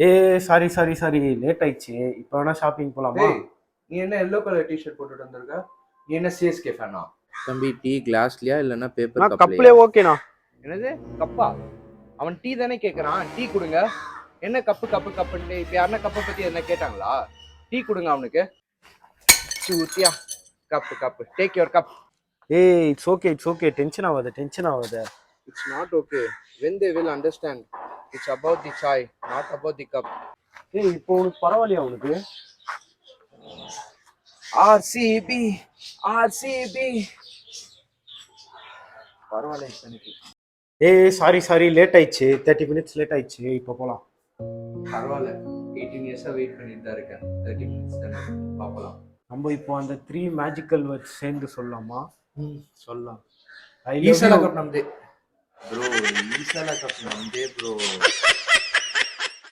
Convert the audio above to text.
ஏ sorry sorry sorry late ஆயிடுச்சு. இப்போ வேணா ஷாப்பிங் போலாமா? டேய், நீ என்ன எல்லோ கலர் டிஷர்ட் போட்டுட்டு வந்திருக்க? நீ என்ன சிஎஸ்கே ஃபேனா? தம்பி டீ கிளாஸ்லயா இல்லைன்னா பேப்பர் நான் கப்லையா? கப்லே ஓகேண்ணா. என்னது கப்பா? அவன் டீ தானே கேட்கறான், டீ கொடுங்க. என்ன கப்பு கப்பு கப்புன்ட்டு இப்போ யாருன்னா கப்பை பத்தி என்ன கேட்டாங்களா? டீ கொடுங்க அவனுக்கு. சூத்தியா cup cup, take your cup. ஏய் இட்ஸ் ஓகே டென்ஷன் ஆகாத. It's not okay. When they will understand. It's about the chai, not about the cup. ஏய் இப்போ உனக்கு பரவாயில்லையா உனக்கு? ஆர்சிபி ஆர்சிபி பரவாயில்ல எனக்கு. ஏய் சாரி லேட் ஆயிடுச்சு. 30 minutes லேட் ஆயிடுச்சு. இப்போ போலாம். பரவாயில்ல, 18 இயர்ஸா வெயிட் பண்ணிட்டு தான் இருக்கேன். 30 minutes தானே, பார்க்கலாம். நம்ம இப்போ அந்த 3 மேஜிக்கல் வேர்ட்ஸ் சேர்ந்து சொல்லலாமா? சொல்லலாம். I love ஈசாலா you. கப் நம்தே ப்ரோ, ஈசாலா கப் நம்தே ப்ரோ.